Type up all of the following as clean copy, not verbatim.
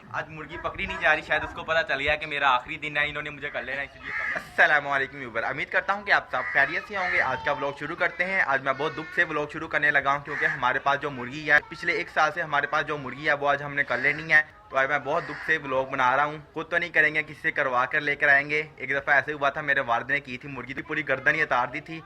आज मुर्गी पकड़ी नहीं जा रही, शायद उसको पता चल गया कि मेरा आखिरी दिन है, इन्होंने मुझे कर लेना, इसलिए। अस्सलामुअलैकुम व्यूअर, उम्मीद करता हूँ कि आप सब खैरियत से होंगे। आज का व्लॉग शुरू करते हैं। आज मैं बहुत दुख से व्लॉग शुरू करने लगा हूँ क्योंकि हमारे पास जो मुर्गी है, पिछले 1 साल से हमारे पास जो मुर्गी है वो आज हमने कर लेनी है। तो आज मैं बहुत दुख से व्लॉग बना रहा हूँ। खुद तो नहीं करेंगे, किसी से करवा कर लेकर आएंगे। एक दफ़ा ऐसे हुआ था, मेरे वालिद ने की थी, मुर्गी की पूरी गर्दन ही उतार दी थी।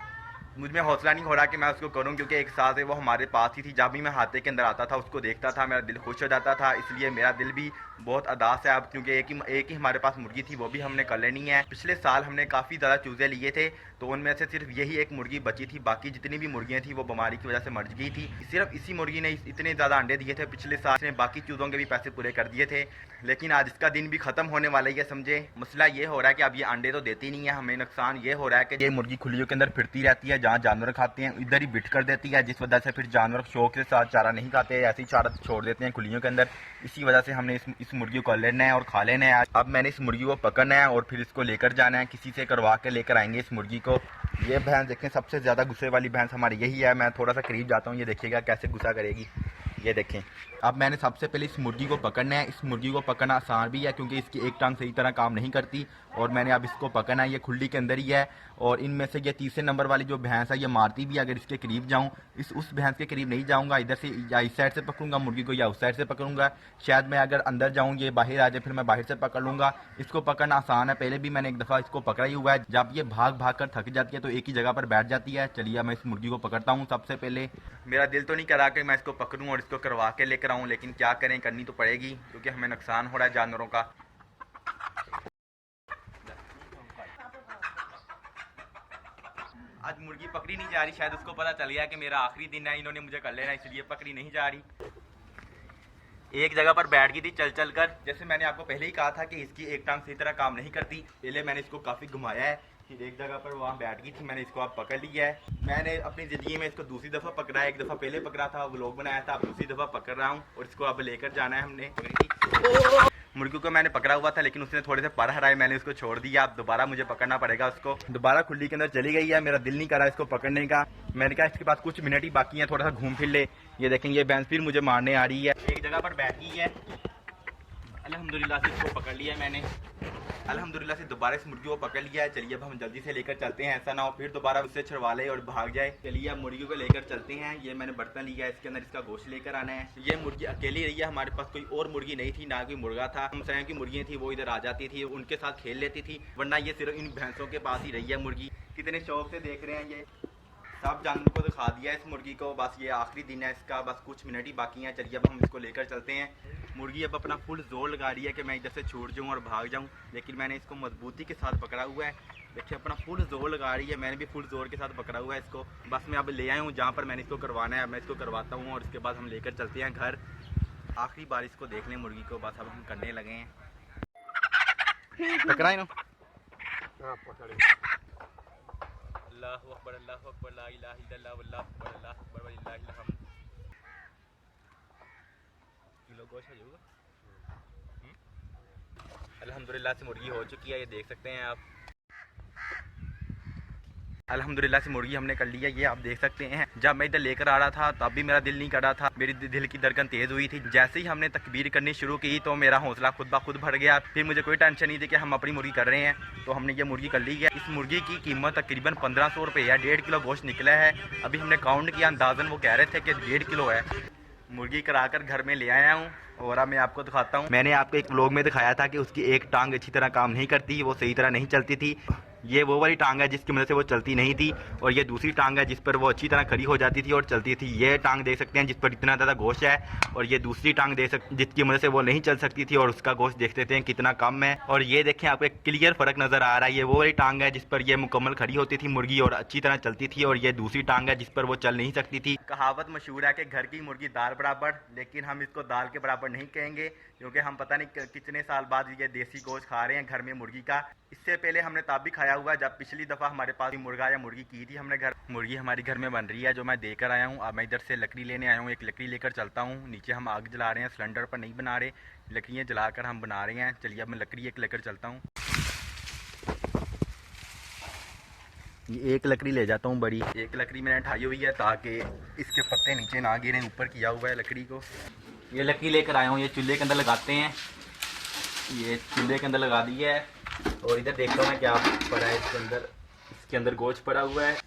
मुझ में हौसला नहीं हो रहा कि मैं उसको करूं क्योंकि 1 साल से वो हमारे पास ही थी। जब भी मैं हाथे के अंदर आता था उसको देखता था, मेरा दिल खुश हो जाता था। इसलिए मेरा दिल भी बहुत अदास है अब, क्योंकि एक ही हमारे पास मुर्गी थी, वो भी हमने कर लेनी है। पिछले साल हमने काफ़ी ज़्यादा चूज़े लिए थे, तो उनमें से सिर्फ यही एक मुर्गी बची थी। बाकी जितनी भी मुर्गियाँ थी वो बीमारी की वजह से मर गई थी। सिर्फ इसी मुर्गी ने इतने ज़्यादा अंडे दिए थे पिछले साल, ने बाकी चूज़ों के भी पैसे पूरे कर दिए थे। लेकिन आज इसका दिन भी ख़त्म होने वाला ही है, समझे। मसला ये हो रहा है कि अब ये अंडे तो देती नहीं है, हमें नुकसान ये हो रहा है कि ये मुर्गी खुलियों के अंदर फिरती रहती है, जहाँ जानवर खाते हैं इधर ही बिट कर देती है, जिस वजह से फिर जानवर शौक के साथ चारा नहीं खाते, ऐसे ही चारा छोड़ देते हैं खुलियों के अंदर। इसी वजह से हमने इस मुर्गी को कर लेना है और खा लेना है। अब मैंने इस मुर्गी को पकड़ना है और फिर इसको लेकर जाना है, किसी से करवा के लेकर आएंगे इस मुर्गी को। ये भैंस देखें, सबसे ज़्यादा गुस्से वाली भैंस हमारी यही है। मैं थोड़ा सा करीब जाता हूँ, ये देखिएगा कैसे गुस्सा करेगी। ये देखें, अब मैंने सबसे पहले इस मुर्गी को पकड़ना है। इस मुर्गी को पकड़ना आसान भी है क्योंकि इसकी एक टांग सही तरह काम नहीं करती, और मैंने अब इसको पकड़ना है। ये खुली के अंदर ही है, और इनमें से ये तीसरे नंबर वाली जो भैंस है ये मारती भी है। अगर इसके करीब जाऊँ, उस भैंस के करीब नहीं जाऊँगा, इधर से या इस साइड से पकड़ूंगा मुर्गी को या उस साइड से पकड़ूंगा। शायद मैं अगर अंदर जाऊँ, ये बाहर आ जाए, फिर मैं बाहर से पकड़ लूँगा। इसको पकड़ना आसान है, पहले भी मैंने एक दफ़ा इसको पकड़ा ही हुआ है। जब ये भाग भाग कर थक जाती है तो एक ही जगह पर बैठ जाती है। चलिए मैं इस मुर्गी को पकड़ता हूँ। सबसे पहले मेरा दिल तो नहीं करा कि मैं इसको पकड़ूँ और इसको करवा के लेकर आऊँ, लेकिन क्या करें, करनी तो पड़ेगी क्योंकि हमें नुकसान हो रहा है जानवरों का। आज मुर्गी पकड़ी नहीं जा रही, शायद उसको पता चल गया कि मेरा आखिरी दिन है, इन्होंने मुझे कर लेना, इसलिए पकड़ी नहीं जा रही। एक जगह पर बैठ गई थी चल चल कर। जैसे मैंने आपको पहले ही कहा था कि इसकी एक टांग सही तरह काम नहीं करती। पहले मैंने इसको काफ़ी घुमाया है, फिर एक जगह पर वहाँ बैठ गई थी, मैंने इसको अब पकड़ लिया है। मैंने अपनी ज़िंदगी में इसको दूसरी दफ़ा पकड़ा है। एक दफ़ा पहले पकड़ा था, व्लॉग बनाया था, अब दूसरी दफ़ा पकड़ रहा हूँ और इसको अब लेकर जाना है हमने। मुर्गी को मैंने पकड़ा हुआ था लेकिन उसने थोड़े से पर हराए, मैंने उसको छोड़ दिया। अब दोबारा मुझे पकड़ना पड़ेगा उसको। दोबारा खुली के अंदर चली गई है, मेरा दिल नहीं कर रहा इसको पकड़ने का। मैंने कहा इसके पास कुछ मिनट ही बाकी हैं, थोड़ा सा घूम फिर ले। ये देखें, ये भैंस फिर मुझे मारने आ रही है। एक जगह पर बैठी है, अल्हम्दुलिल्लाह से इसको पकड़ लिया मैंने। अल्हम्दुलिल्लाह से दोबारा इस मुर्गी को पकड़ लिया है। चलिए अब हम जल्दी से लेकर चलते हैं, ऐसा ना हो फिर दोबारा उससे छुड़वा ले और भाग जाए। चलिए अब मुर्गी को लेकर चलते हैं। ये मैंने बर्तन लिया है, इसके अंदर इसका गोश्त लेकर आना है। ये मुर्गी अकेली रही है, हमारे पास कोई और मुर्गी नहीं थी, ना कोई मुर्गा था। हम स्वयं की मुर्गियाँ थी, वो इधर आ जाती थी, उनके साथ खेल लेती थी, वरना ये सिर्फ इन भैंसों के पास ही रही है मुर्गी। कितने शौक से देख रहे हैं, ये सब जानवर को दिखा दिया इस मुर्गी को। बस ये आखिरी दिन है इसका, बस कुछ मिनट ही बाकी हैं। चलिए अब हम इसको लेकर चलते हैं। मुर्गी अब अपना फुल जोर लगा रही है कि मैं इधर से छूट जाऊं और भाग जाऊं, लेकिन मैंने इसको मजबूती के साथ पकड़ा हुआ है। देखिए अपना फुल जोर लगा रही है, मैंने भी फुल जोर के साथ पकड़ा हुआ है इसको। बस मैं अब ले आया हूँ जहाँ पर मैंने इसको करवाना है, मैं इसको करवाता हूँ और उसके बाद हम लेकर चलते हैं घर। आखिरी बार इसको देख लें मुर्गी को, बस अब हम करने लगे हैं। पकड़ा है ना? अल्लाहु अकबर, अल्लाहु अकबर, ला इलाहा इल्लल्लाह, वल्लाहु अकबर, अल्लाहु अकबर, वलिल्लाहिल हम्द। किलो गोश्त हो जाएगा। अल्हम्दुलिल्लाह से मुर्गी हो चुकी है, ये देख सकते हैं आप। अल्हम्दुलिल्लाह से मुर्गी हमने कर ली है, ये आप देख सकते हैं। जब मैं इधर लेकर आ रहा था तब भी मेरा दिल नहीं कर रहा था, मेरी दिल की धड़कन तेज़ हुई थी। जैसे ही हमने तकबीर करनी शुरू की तो मेरा हौसला खुद ब खुद बढ़ गया। फिर मुझे कोई टेंशन नहीं थी कि हम अपनी मुर्गी कर रहे हैं, तो हमने ये मुर्गी कर ली है। इस मुर्गी की कीमत तकरीबन 1500 रुपये है। 1.5 किलो गोश्त निकला है। अभी हमने काउंट किया, अंदाज़न वो कह रहे थे कि 1.5 किलो है। मुर्गी कराकर घर में ले आया हूँ और अब मैं आपको दिखाता हूँ। मैंने आपको एक व्लॉग में दिखाया था कि उसकी एक टांग अच्छी तरह काम नहीं करती, वो सही तरह नहीं चलती थी। ये वो वाली टांग है जिसकी वजह से वो चलती नहीं थी, और ये दूसरी टांग है जिस पर वो अच्छी तरह खड़ी हो जाती थी और चलती थी। ये टांग देख सकते हैं जिस पर इतना ज़्यादा गोश्त है, और ये दूसरी टांग जिसकी वजह से वो नहीं चल सकती थी और उसका गोश्त देख सकते हैं कितना कम है। और ये देखें, आपको एक क्लियर फ़र्क नज़र आ रहा है। ये वो वाली टांग है जिस पर ये मुकम्मल खड़ी होती थी मुर्गी और अच्छी तरह चलती थी, और ये दूसरी टांग है जिस पर वो चल नहीं सकती थी। कहावत मशहूर है कि घर की मुर्गी दाल बराबर, लेकिन हम इसको दाल के बराबर नहीं कहेंगे क्योंकि हम पता नहीं कितने साल बाद ये देसी गोश्त खा रहे हैं घर में मुर्गी का। इससे पहले हमने तब भी खाया हुआ जब पिछली दफ़ा हमारे पास मुर्गा या मुर्गी की थी हमने घर। मुर्गी हमारी घर में बन रही है जो मैं देकर आया हूँ। अब मैं इधर से लकड़ी लेने आया हूँ, एक लकड़ी लेकर चलता हूँ। नीचे हम आग जला रहे हैं, सिलेंडर पर नहीं बना रहे, लकड़ियाँ जलाकर हम बना रहे हैं। चलिए अब मैं लकड़ी एक लेकर चलता हूँ। ये एक लकड़ी ले जाता हूँ बड़ी। एक लकड़ी मैंने उठाई हुई है ताकि इसके पत्ते नीचे ना गिरें, ऊपर किया हुआ है लकड़ी को। ये लकड़ी लेकर आया हूँ, ये चूल्हे के अंदर लगाते हैं। ये चूल्हे के अंदर लगा दी है और इधर देखता हूँ मैं क्या पड़ा है इसके अंदर गोश्त पड़ा हुआ है।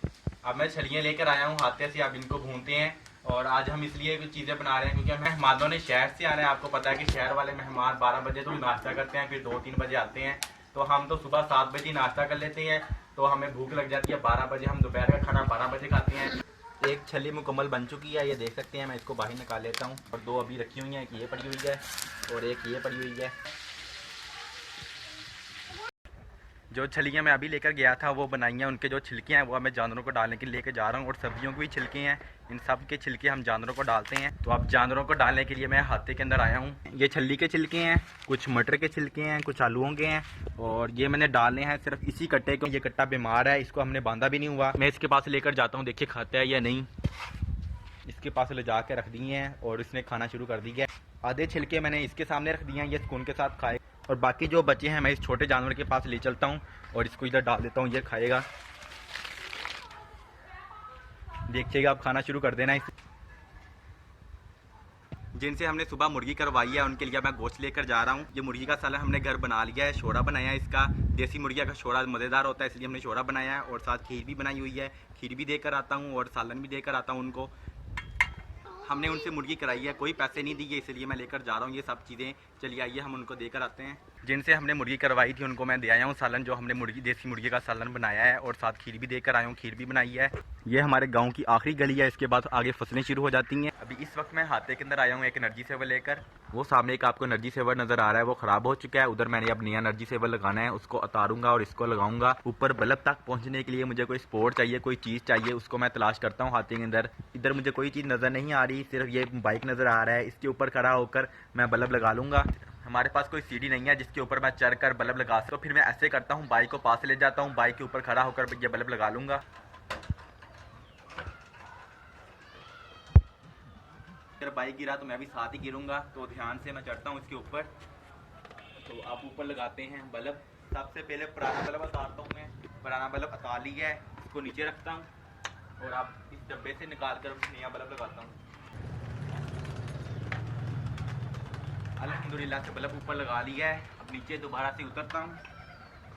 अब मैं छलियाँ लेकर आया हूँ हाथे से, अब इनको भूनते हैं। और आज हम इसलिए कुछ चीज़ें बना रहे हैं क्योंकि मेहमानों ने शहर से आना है। आपको पता है कि शहर वाले मेहमान 12 बजे तो नाश्ता करते हैं, फिर 2-3 बजे आते हैं। तो हम तो सुबह 7 बजे नाश्ता कर लेते हैं, तो हमें भूख लग जाती है 12 बजे। हम दोपहर का खाना 12 बजे खाते हैं। एक छली मुकम्मल बन चुकी है, ये देख सकते हैं। मैं इसको बाहर निकाल लेता हूँ और 2 अभी रखी हुई हैं, एक ये पड़ी हुई है और एक ये पड़ी हुई है। जो छलियाँ मैं अभी लेकर गया था वो बनाई हैं, उनके जो छिलके हैं वो मैं जानवरों को डालने के लिए लेकर जा रहा हूँ। और सब्जियों के भी छिलके हैं, इन सब के छिलके हम जानवरों को डालते हैं। तो अब जानवरों को डालने के लिए मैं हाथे के अंदर आया हूँ। ये छल्ली के छिलके हैं, कुछ मटर के छिलके हैं, कुछ आलूओं के हैं और ये मैंने डालने हैं सिर्फ इसी कट्टे को। ये कट्टा बीमार है, इसको हमने बांधा भी नहीं हुआ। मैं इसके पास लेकर जाता हूँ, देखिए खाता है या नहीं। इसके पास ले जा के रख दिए हैं और इसने खाना शुरू कर दिया है। आधे छिलके मैंने इसके सामने रख दिए हैं, ये स्पून के साथ खाए। और बाकी जो बचे हैं मैं इस छोटे जानवर के पास ले चलता हूँ और इसको इधर डाल देता हूँ, ये खाएगा। देखिएगा आप खाना शुरू कर देना इस। जिनसे हमने सुबह मुर्गी करवाई है उनके लिए मैं गोश्त लेकर जा रहा हूँ। ये मुर्गी का सालन हमने घर बना लिया है, शोरा बनाया है इसका। देसी मुर्गी का शोरा मज़ेदार होता है, इसलिए हमने शोरा बनाया है और साथ खीर भी बनाई हुई है। खीर भी देकर आता हूँ और सालन भी देकर आता हूँ उनको। हमने उनसे मुर्गी कराई है, कोई पैसे नहीं दिए, इसलिए मैं लेकर जा रहा हूँ ये सब चीज़ें। चलिए आइए हम उनको देकर आते हैं। जिनसे हमने मुर्गी करवाई थी उनको मैं दे आया हूँ सालन, जो हमने देसी मुर्गी का सालन बनाया है और साथ खीर भी देकर आया हूँ, खीर भी बनाई है। ये हमारे गांव की आखिरी गली है, इसके बाद आगे फसलें शुरू हो जाती हैं। अभी इस वक्त मैं हाथे के अंदर आया हूँ एक एनर्जी सेवर लेकर। वो सामने एक आपको एनर्जी सेवर नज़र आ रहा है, वो ख़राब हो चुका है। उधर मैंने अब नया एनर्जी सेवर लगाना है, उसको उतारूंगा और इसको लगाऊंगा। ऊपर बल्ब तक पहुँचने के लिए मुझे कोई सपोर्ट चाहिए, कोई चीज़ चाहिए, उसको मैं तलाश करता हूँ हाथे के अंदर। इधर मुझे कोई चीज़ नज़र नहीं आ रही, सिर्फ ये बाइक नज़र आ रहा है। इसके ऊपर खड़ा होकर मैं बल्ब लगा लूँगा। हमारे पास कोई सीढ़ी नहीं है जिसके ऊपर मैं चढ़कर बल्ब लगा सकूँ। तो फिर मैं ऐसे करता हूँ, बाइक को पास ले जाता हूँ, बाइक के ऊपर खड़ा होकर ये बल्ब लगा लूँगा। अगर बाइक गिरा तो मैं भी साथ ही गिरूंगा, तो ध्यान से मैं चढ़ता हूँ इसके ऊपर। तो आप ऊपर लगाते हैं बल्ब। सबसे पहले पुराना बल्ब उतारता हूँ मैं। पुराना बल्ब उतार लिया है, इसको नीचे रखता हूँ और आप इस डब्बे से निकाल कर नया बल्ब लगाता हूँ। अल्हम्दुलिल्लाह से बल्ब ऊपर लगा लिया है। अब नीचे दोबारा से उतरता हूँ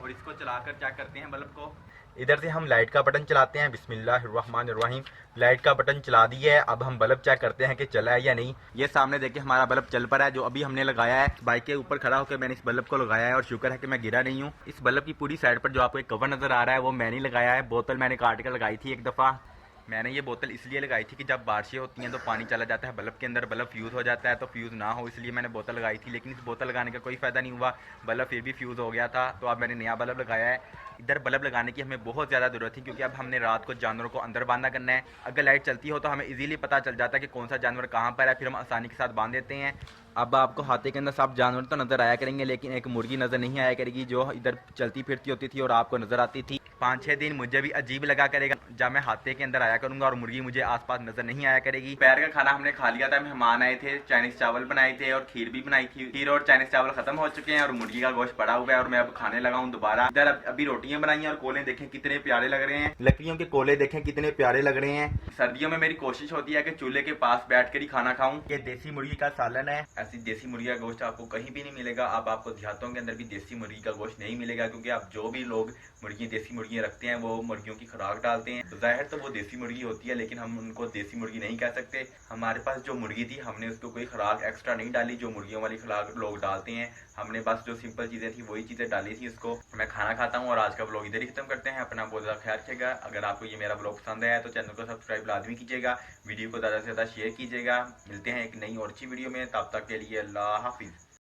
और इसको चलाकर चेक करते हैं बल्ब को। इधर से हम लाइट का बटन चलाते हैं, बिस्मिल्लाहिर्रहमानिर्रहीम। लाइट का बटन चला दिया है, अब हम बल्ब चेक करते हैं कि चला है या नहीं। ये सामने देखिए हमारा बल्ब चल पड़ा है, जो अभी हमने लगाया है। बाइक के ऊपर खड़ा होकर मैंने इस बल्ब को लगाया है और शुक्र है कि मैं गिरा नहीं हूँ। इस बल्ब की पूरी साइड पर जो आपको एक कवर नजर आ रहा है वो मैंने लगाया है। बोतल मैंने काट कर लगाई थी एक दफ़ा। मैंने ये बोतल इसलिए लगाई थी कि जब बारिशें होती हैं तो पानी चला जाता है बल्ब के अंदर, बल्ब फ्यूज़ हो जाता है, तो फ्यूज़ ना हो इसलिए मैंने बोतल लगाई थी। लेकिन इस बोतल लगाने का कोई फ़ायदा नहीं हुआ, बल्ब फिर भी फ्यूज़ हो गया था। तो अब मैंने नया बल्ब लगाया है। इधर बल्ब लगाने की हमें बहुत ज़्यादा ज़रूरत थी क्योंकि अब हमने रात को जानवरों को अंदर बांधा करना है। अगर लाइट चलती हो तो हमें इजीली पता चल जाता है कि कौन सा जानवर कहाँ पर है, फिर हम आसानी के साथ बांध देते हैं। अब आपको हाथे के अंदर सब जानवर तो नज़र आया करेंगे, लेकिन एक मुर्गी नज़र नहीं आया करेगी जो इधर चलती फिरती होती थी और आपको नज़र आती थी। 5-6 दिन मुझे भी अजीब लगा करेगा जब मैं हाथे के अंदर आया करूंगा और मुर्गी मुझे आसपास नजर नहीं आया करेगी। दोपहर का खाना हमने खा लिया था, मेहमान आए थे, चाइनीज चावल बनाए थे और खीर भी बनाई थी। खीर और चाइनीज चावल खत्म हो चुके हैं और मुर्गी का गोश्त पड़ा हुआ है और मैं अब खाने लगा हूँ दोबारा। इधर अभी रोटियां बनाई हैं और कोले देखें कितने प्यारे लग रहे हैं, लकड़ियों के कोले देखें कितने प्यारे लग रहे हैं। सर्दियों में मेरी कोशिश होती है कि चूल्हे के पास बैठ कर ही खाना खाऊं। ये देसी मुर्गी का सालन है। ऐसी देसी मुर्गी का गोश्त आपको कहीं भी नहीं मिलेगा। अब आपको देहातों के अंदर भी देसी मुर्गी का गोश्त नहीं मिलेगा क्योंकि आप जो भी लोग देसी मुर्गियां रखते हैं वो मुर्गियों की खुराक डालते हैं। जाहिर तो वो देसी मुर्गी होती है, लेकिन हम उनको देसी मुर्गी नहीं कह सकते। हमारे पास जो मुर्गी थी हमने उसको कोई खुराक एक्स्ट्रा नहीं डाली जो मुर्गियों वाली खुराक लोग डालते हैं। हमने बस जो सिंपल चीज़ें थी वही चीज़ें डाली थी उसको। मैं खाना खाता हूँ और आज का व्लॉग इधर ही खत्म करते हैं। अपना बहुत ज़्यादा ख्याल रखिएगा। अगर आपको ये मेरा व्लॉग पसंद आया तो चैनल को सब्सक्राइब लाजमी कीजिएगा, वीडियो को ज़्यादा से ज़्यादा शेयर कीजिएगा। मिलते हैं एक नई और अच्छी वीडियो में, तब तक के लिए अल्लाह हाफिज़।